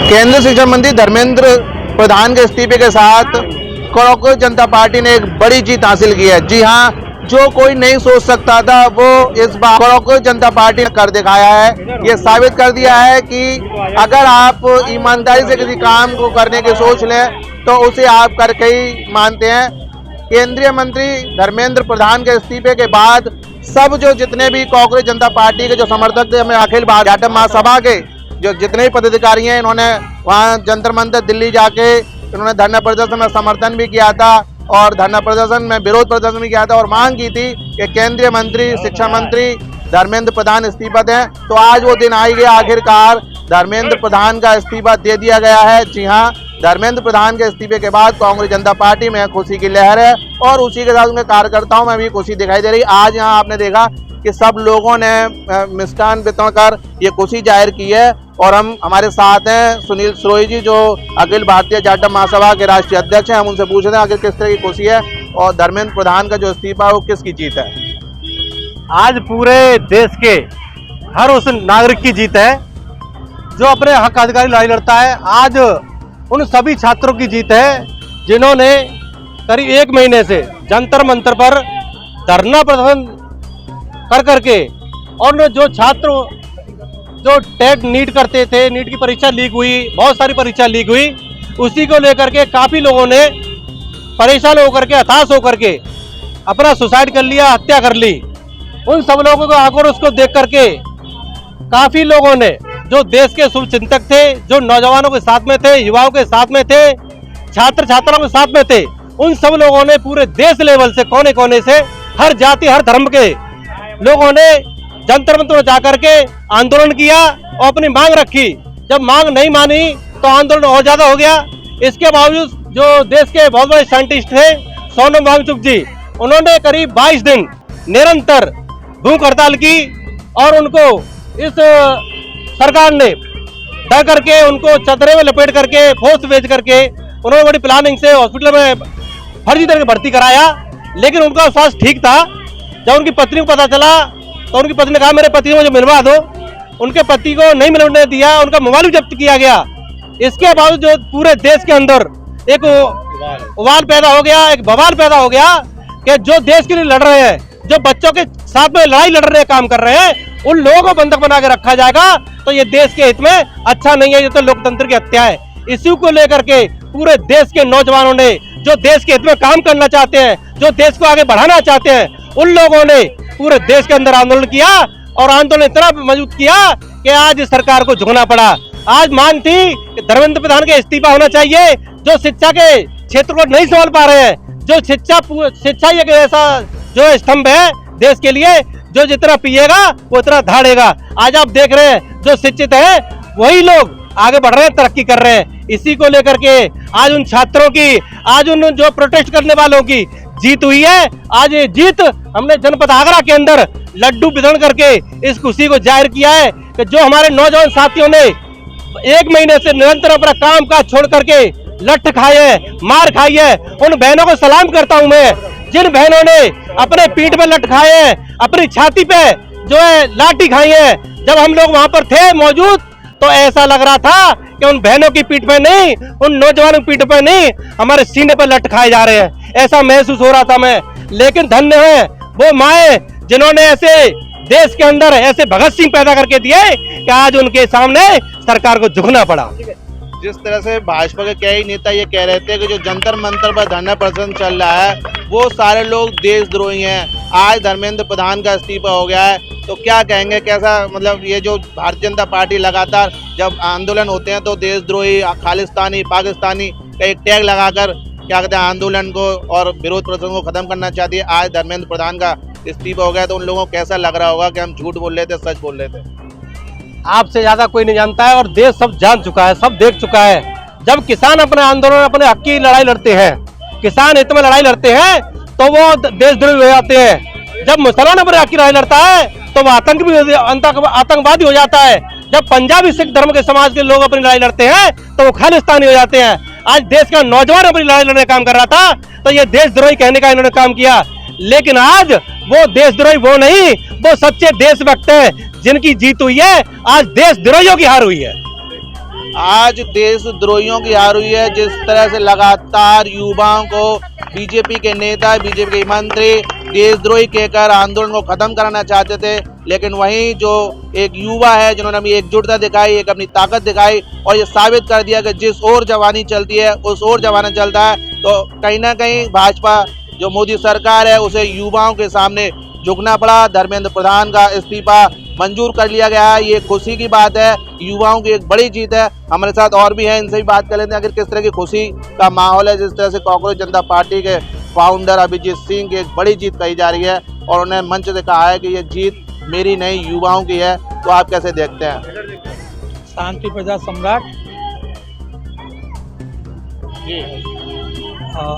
केंद्रीय शिक्षा मंत्री धर्मेंद्र प्रधान के इस्तीफे के साथ कांग्रेस जनता पार्टी ने एक बड़ी जीत हासिल की है। जी हां, जो कोई नहीं सोच सकता था वो इस बार कांग्रेस जनता पार्टी ने कर दिखाया है। ये साबित कर दिया है कि अगर आप ईमानदारी से किसी काम को करने की सोच लें तो उसे आप करके ही मानते हैं। केंद्रीय मंत्री धर्मेंद्र प्रधान के इस्तीफे के बाद सब जो जितने भी कांग्रेस जनता पार्टी के जो समर्थक थे, हमें अखिल भारतीय महासभा के जो जितने भी पदाधिकारी हैं, इन्होंने वहाँ जंतर मंतर दिल्ली जाके इन्होंने धरना प्रदर्शन में समर्थन भी किया था और धरना प्रदर्शन में विरोध प्रदर्शन भी किया था और मांग की थी कि केंद्रीय मंत्री शिक्षा मंत्री धर्मेंद्र प्रधान इस्तीफा दें। तो आज वो दिन आ गया, आखिरकार धर्मेंद्र प्रधान का इस्तीफा दे दिया गया है। जी हाँ, धर्मेंद्र प्रधान के इस्तीफे के बाद कांग्रेस जनता पार्टी में खुशी की लहर है और उसी के साथ उनके कार्यकर्ताओं में भी खुशी दिखाई दे रही। आज यहाँ आपने देखा कि सब लोगों ने मिष्ठान वितरण कर ये खुशी जाहिर की है और हम हमारे साथ हैं सुनील सिरोही जी, जो अखिल भारतीय जाट महासभा के राष्ट्रीय अध्यक्ष हैं। हम उनसे पूछ रहे हैं आखिर किस तरह की खुशी है और धर्मेंद्र प्रधान का जो इस्तीफा है वो किसकी जीत है। आज पूरे देश के हर उस नागरिक की जीत है जो अपने हक अधिकारी लड़ाई लड़ता है। आज उन सभी छात्रों की जीत है जिन्होंने करीब 1 महीने से जंतर मंतर पर धरना प्रदर्शन कर करके और जो छात्र जो टेट नीट करते थे, नीट की परीक्षा लीक हुई, बहुत सारी परीक्षा लीक हुई, उसी को लेकर के काफ़ी लोगों ने परेशान होकर के, हताश होकर के अपना सुसाइड कर लिया, हत्या कर ली। उन सब लोगों को आक्रोश को देख करके काफ़ी लोगों ने, जो देश के शुभचिंतक थे, जो नौजवानों के साथ में थे, युवाओं के साथ में थे, छात्र छात्राओं के साथ में थे, उन सब लोगों ने पूरे देश लेवल से, कोने कोने से, हर जाति हर धर्म के लोगों ने जंतर मंतर जाकर के आंदोलन किया और अपनी मांग रखी। जब मांग नहीं मानी तो आंदोलन और ज्यादा हो गया। इसके बावजूद जो देश के बहुत बड़े साइंटिस्ट थे सोनम वांगचुक जी, उन्होंने करीब 22 दिन निरंतर भूख हड़ताल की और उनको इस सरकार ने डर करके, उनको चदरे में लपेट करके, फोर्स भेज करके उन्होंने बड़ी प्लानिंग से हॉस्पिटल में फर्जी तरह भर्ती कराया। लेकिन उनका स्वास्थ्य ठीक था। जब उनकी पत्नी को पता चला तो उनकी पत्नी ने कहा मेरे पति को मुझे मिलवा दो। उनके पति को नहीं मिलने दिया, उनका मोबाइल भी जब्त किया गया। इसके बावजूद जो पूरे देश के अंदर एक उबाल पैदा हो गया, एक बवाल पैदा हो गया कि जो देश के लिए लड़ रहे हैं, जो बच्चों के साथ में लड़ाई लड़ रहे हैं, काम कर रहे हैं, उन लोगों को बंधक बना के रखा जाएगा तो ये देश के हित में अच्छा नहीं है, ये तो लोकतंत्र की हत्या है। इसी को लेकर के पूरे देश के नौजवानों ने, जो देश के हित में काम करना चाहते हैं, जो देश को आगे बढ़ाना चाहते हैं, उन लोगों ने पूरे देश के अंदर आंदोलन किया और आंदोलन इतना मजबूत किया कि आज सरकार को झुकना पड़ा। आज मांग थी कि धर्मेंद्र प्रधान के इस्तीफा होना चाहिए, जो शिक्षा के क्षेत्र को नहीं संभाल पा रहे हैं, जो शिक्षा एक ऐसा जो स्तंभ है देश के लिए, जो जितना पिएगा वो उतना धाड़ेगा। आज आप देख रहे हैं जो शिक्षित है वही लोग आगे बढ़ रहे हैं, तरक्की कर रहे हैं। इसी को लेकर के आज उन छात्रों की, आज उन जो प्रोटेस्ट करने वालों की जीत हुई है। आज ये जीत हमने जनपद आगरा के अंदर लड्डू वितरण करके इस खुशी को जाहिर किया है कि जो हमारे नौजवान साथियों ने 1 महीने से निरंतर अपना काम काज छोड़ करके लठ खाए है, मार खाई है, उन बहनों को सलाम करता हूं मैं, जिन बहनों ने अपने पीठ पे लठ खाए हैं, अपनी छाती पे जो है लाठी खाई है। जब हम लोग वहां पर थे मौजूद तो ऐसा लग रहा था कि उन बहनों की पीठ पे नहीं, उन नौजवानों की पीठ पे नहीं, हमारे सीने पर लठ खाए जा रहे हैं, ऐसा महसूस हो रहा था मैं। लेकिन धन्य है वो माए जिन्होंने ऐसे देश के अंदर ऐसे भगत सिंह पैदा करके दिए कि आज उनके सामने सरकार को झुकना पड़ा। जिस तरह से भाजपा के कई नेता ये कह रहे थे कि जो जंतर मंतर पर धरना प्रदर्शन चल रहा है वो सारे लोग देशद्रोही हैं, आज धर्मेंद्र प्रधान का इस्तीफा हो गया है, तो क्या कहेंगे, कैसा मतलब ये जो भारतीय जनता पार्टी लगातार जब आंदोलन होते हैं तो देशद्रोही, खालिस्तानी, पाकिस्तानी का एक टैग लगाकर क्या कहते हैं आंदोलन को और विरोध प्रदर्शन को खत्म करना चाहती है। आज धर्मेंद्र प्रधान का इस्तीफा हो गया तो उन लोगों को कैसा लग रहा होगा कि हम झूठ बोल रहे थे, सच बोल रहे थे? आपसे ज्यादा कोई नहीं जानता है और देश सब जान चुका है, सब देख चुका है। जब किसान अपने आंदोलन, अपने हक की लड़ाई लड़ते हैं, किसान हित में लड़ाई लड़ते हैं तो वो देशद्रोही हो जाते हैं। जब मुसलमान अपने हक की लड़ाई लड़ता है तो वो आतंकवादी हो जाता है। जब पंजाबी सिख धर्म के समाज के लोग अपनी लड़ाई लड़ते हैं तो वो खालिस्तानी हो जाते हैं। आज देश का नौजवान अपनी लड़ाई लड़ने का काम कर रहा था तो ये देशद्रोही कहने का इन्होंने काम किया। लेकिन आज वो देशद्रोही वो नहीं, वो सच्चे देशभक्त हैं जिनकी जीत हुई है। आज देशद्रोहियों की हार हुई है। आज देशद्रोहियों की हार हुई है। जिस तरह से लगातार युवाओं को बीजेपी के नेता, बीजेपी के मंत्री देशद्रोही कहकर आंदोलन को खत्म कराना चाहते थे, लेकिन वहीं जो एक युवा है जिन्होंने अपनी एकजुटता दिखाई, एक अपनी ताकत दिखाई और ये साबित कर दिया कि जिस ओर जवानी चलती है उस ओर जमाना चलता है। तो कहीं ना कहीं भाजपा जो मोदी सरकार है उसे युवाओं के सामने झुकना पड़ा। धर्मेंद्र प्रधान का इस्तीफा मंजूर कर लिया गया है, ये खुशी की बात है, युवाओं की एक बड़ी जीत है। हमारे साथ और भी हैं, इनसे भी बात कर लेते हैं आखिर किस तरह की खुशी का माहौल है। जिस तरह से कांग्रेस जनता पार्टी के फाउंडर अभिजीत सिंह की एक बड़ी जीत कही जा रही है और उन्होंने मंच से कहा है कि ये जीत मेरी नहीं युवाओं की है, तो आप कैसे देखते हैं? शांति प्रजा सम्राट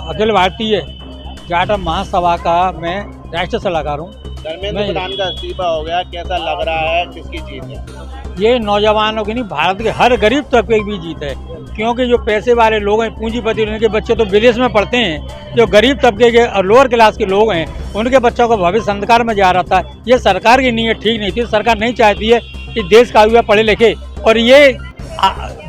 अखिल भारतीय जाट महासभा का मैं राष्ट्रीय सलाहकार हूँ। धर्मेंद्र प्रधान का इस्तीफा हो गया, कैसा लग रहा है, किसकी जीत है? ये नौजवानों की नहीं, भारत के हर गरीब तबके की भी जीत है, क्योंकि जो पैसे वाले लोग हैं, पूंजीपति, उनके बच्चे तो विदेश में पढ़ते हैं। जो गरीब तबके के और लोअर क्लास के लोग हैं, उनके बच्चों का भविष्य अंधकार में जा रहा था। ये सरकार की नीयत ठीक नहीं थी। सरकार नहीं चाहती है कि देश का युवा पढ़े लिखे, और ये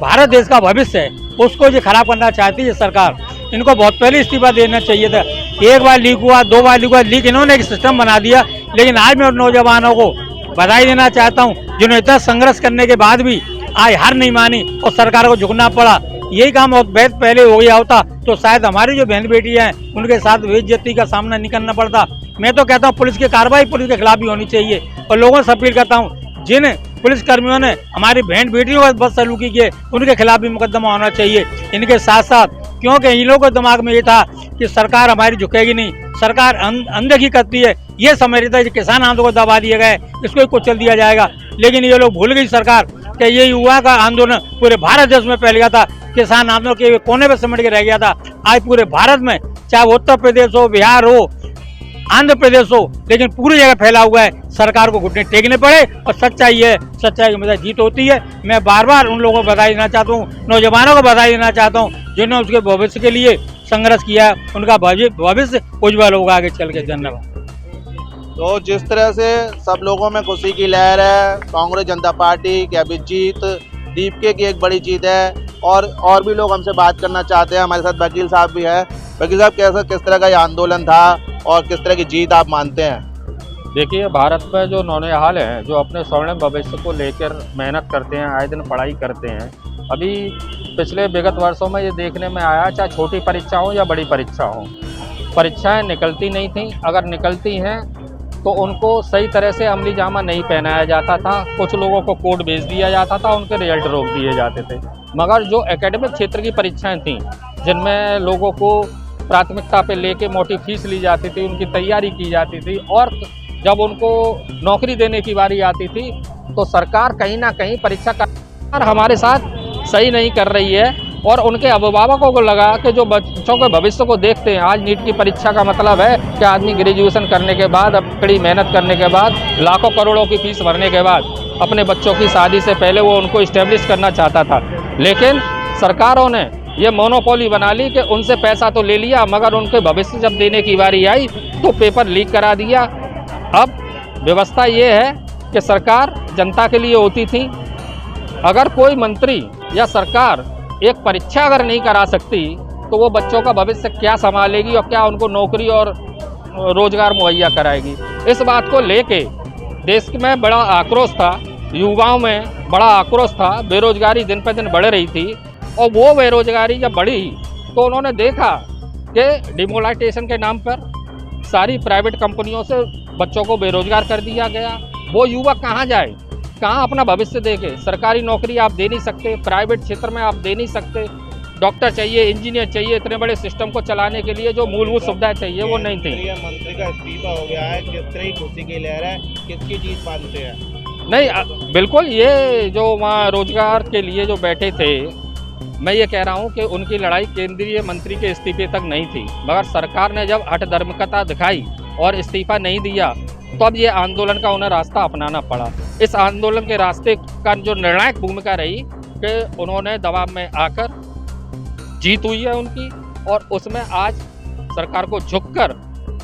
भारत देश का भविष्य है, उसको ये खराब करना चाहती है सरकार। इनको बहुत पहले इस्तीफा देना चाहिए था। एक बार लीक हुआ, 2 बार लीक हुआ, लीक इन्होंने एक सिस्टम बना दिया। लेकिन आज मैं नौजवानों को बधाई देना चाहता हूँ, जिन्होंने इतना संघर्ष करने के बाद भी आज हार नहीं मानी और सरकार को झुकना पड़ा। यही काम बहुत पहले हो गया होता तो शायद हमारी जो बहन बेटियां हैं उनके साथ बेइज्जती का सामना नहीं करना पड़ता। मैं तो कहता हूँ पुलिस की कार्रवाई पुलिस के खिलाफ भी होनी चाहिए, और लोगों से अपील करता हूँ जिन पुलिस कर्मियों ने हमारी बहन बेटियों का बदसलूकी किए उनके खिलाफ भी मुकदमा होना चाहिए। इनके साथ साथ, क्योंकि इन लोगों के दिमाग में ये था कि सरकार हमारी झुकेगी नहीं, सरकार अनदेखी करती है, ये समझ रही था कि किसान आंदोलन को दबा दिया गया, इसको कुचल दिया जाएगा। लेकिन ये लोग भूल गई सरकार कि ये युवा का आंदोलन पूरे भारत देश में फैल गया था, किसान आंदोलन के कोने में सिमट के रह गया था। आज पूरे भारत में, चाहे उत्तर प्रदेश हो, बिहार हो, आंध्र प्रदेश हो, लेकिन पूरी जगह फैला हुआ है। सरकार को घुटने टेकने पड़े और सच्चाई है, सच्चाई की मदद जीत होती है। मैं बार बार उन लोगों को बधाई देना चाहता हूँ, नौजवानों को बधाई देना चाहता हूँ जिन्होंने उसके भविष्य के लिए संघर्ष किया। उनका भविष्य उज्जवल होगा आगे चल के। धन्यवाद। तो जिस तरह से सब लोगों में खुशी की लहर है, कांग्रेस जनता पार्टी के अभिजीत दीपके की एक बड़ी जीत है। और भी लोग हमसे बात करना चाहते हैं, हमारे साथ वकील साहब भी है। वकील साहब, कैसा किस तरह का ये आंदोलन था और किस तरह की जीत आप मानते हैं? देखिए, भारत में जो नौनिहाल हैं, जो अपने स्वर्णिम भविष्य को लेकर मेहनत करते हैं, आए दिन पढ़ाई करते हैं, अभी पिछले विगत वर्षों में ये देखने में आया, चाहे छोटी परीक्षा हो या बड़ी परीक्षा हो, परीक्षाएं निकलती नहीं थी। अगर निकलती हैं तो उनको सही तरह से अमली जामा नहीं पहनाया जाता था। कुछ लोगों को कोड भेज दिया जाता था, उनके रिजल्ट रोक दिए जाते थे। मगर जो एकेडमिक क्षेत्र की परीक्षाएं थीं, जिनमें लोगों को प्राथमिकता पे लेके मोटी फीस ली जाती थी, उनकी तैयारी की जाती थी, और जब उनको नौकरी देने की बारी आती थी तो सरकार कहीं ना कहीं परीक्षा का हमारे साथ सही नहीं कर रही है। और उनके अभिभावकों को लगा कि जो बच्चों के भविष्य को देखते हैं, आज नीट की परीक्षा का मतलब है कि आदमी ग्रेजुएशन करने के बाद, अब कड़ी मेहनत करने के बाद, लाखों करोड़ों की फीस भरने के बाद अपने बच्चों की शादी से पहले वो उनको इस्टेब्लिश करना चाहता था। लेकिन सरकारों ने ये मोनोपोली बना ली कि उनसे पैसा तो ले लिया, मगर उनके भविष्य जब देने की बारी आई तो पेपर लीक करा दिया। अब व्यवस्था ये है कि सरकार जनता के लिए होती थी। अगर कोई मंत्री या सरकार एक परीक्षा अगर नहीं करा सकती तो वो बच्चों का भविष्य क्या संभालेगी और क्या उनको नौकरी और रोजगार मुहैया कराएगी। इस बात को लेके देश में बड़ा आक्रोश था, युवाओं में बड़ा आक्रोश था। बेरोजगारी दिन पर दिन बढ़ रही थी, और वो बेरोजगारी जब बढ़ी तो उन्होंने देखा कि डिमोनेटाइजेशन के नाम पर सारी प्राइवेट कंपनियों से बच्चों को बेरोजगार कर दिया गया। वो युवा कहाँ जाए, कहाँ अपना भविष्य देखे? सरकारी नौकरी आप दे नहीं सकते, प्राइवेट क्षेत्र में आप दे नहीं सकते। डॉक्टर चाहिए, इंजीनियर चाहिए, इतने बड़े सिस्टम को चलाने के लिए जो मूलभूत सुविधाएं चाहिए वो नहीं थी। मंत्री का इस्तीफा हो गया है, किस तरह की खुशी की लहर है, किसकी जीत मानते हैं? नहीं, बिल्कुल, ये जो वहाँ रोजगार के लिए जो बैठे थे, मैं ये कह रहा हूँ कि उनकी लड़ाई केंद्रीय मंत्री के इस्तीफे तक नहीं थी, मगर सरकार ने जब हठधर्मिकता दिखाई और इस्तीफा नहीं दिया तो अब ये आंदोलन का उन्हें रास्ता अपनाना पड़ा। इस आंदोलन के रास्ते का जो निर्णायक भूमिका रही कि उन्होंने दबाव में आकर जीत हुई है उनकी, और उसमें आज सरकार को झुककर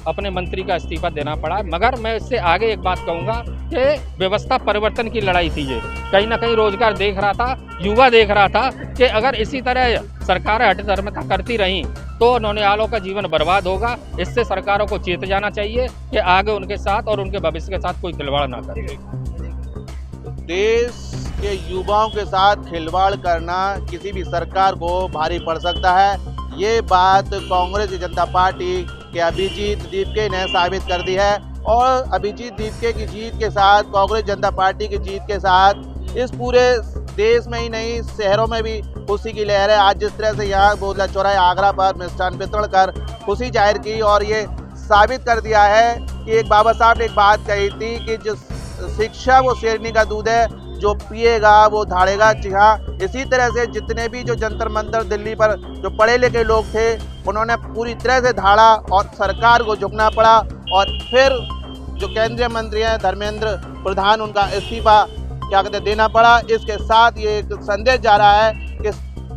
अपने मंत्री का इस्तीफा देना पड़ा। मगर मैं इससे आगे एक बात कहूँगा कि व्यवस्था परिवर्तन की लड़ाई थी ये। कहीं ना कहीं रोजगार देख रहा था, युवा देख रहा था कि अगर इसी तरह सरकारें हठधर्मिता करती रहीं तो नौनिहालों का जीवन बर्बाद होगा। इससे सरकारों को चेत जाना चाहिए कि आगे उनके साथ और उनके भविष्य के साथ कोई खिलवाड़ ना करे। देश के युवाओं के साथ खिलवाड़ करना किसी भी सरकार को भारी पड़ सकता है। ये बात कांग्रेस जनता पार्टी के अभिजीत दीपके ने साबित कर दी है और अभिजीत दीपके की जीत के साथ, कांग्रेस जनता पार्टी की जीत के साथ इस पूरे देश में ही नहीं, शहरों में भी खुशी की लहर है। आज जिस तरह से यहाँ बोधला चौराहे आगरा पर मिष्ठान वितरण कर खुशी जाहिर की और ये साबित कर दिया है कि एक बाबा साहब ने एक बात कही थी कि जो शिक्षा वो शेरनी का दूध है, जो पिएगा वो धाड़ेगा। जी हाँ, इसी तरह से जितने भी जो जंतर मंतर दिल्ली पर जो पढ़े लिखे लोग थे उन्होंने पूरी तरह से धाड़ा और सरकार को झुकना पड़ा और फिर जो केंद्रीय मंत्री हैं धर्मेंद्र प्रधान, उनका इस्तीफा क्या कहते देना पड़ा। इसके साथ ये एक संदेश जा रहा है कि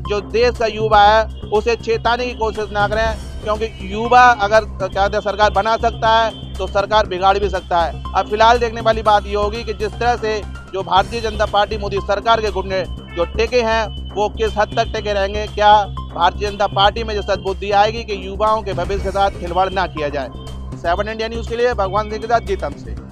जो देश का युवा है उसे चेताने की कोशिश ना करें, क्योंकि युवा अगर क्या कहते सरकार बना सकता है तो सरकार बिगाड़ भी सकता है। अब फिलहाल देखने वाली बात ये होगी कि जिस तरह से जो भारतीय जनता पार्टी मोदी सरकार के घुटने जो टेके हैं वो किस हद तक टेके रहेंगे। क्या भारतीय जनता पार्टी में जो सद्बुद्धि आएगी कि युवाओं के भविष्य के साथ खिलवाड़ ना किया जाए। 7 इंडिया न्यूज़ के लिए भगवान सिंह के साथ जीतम से।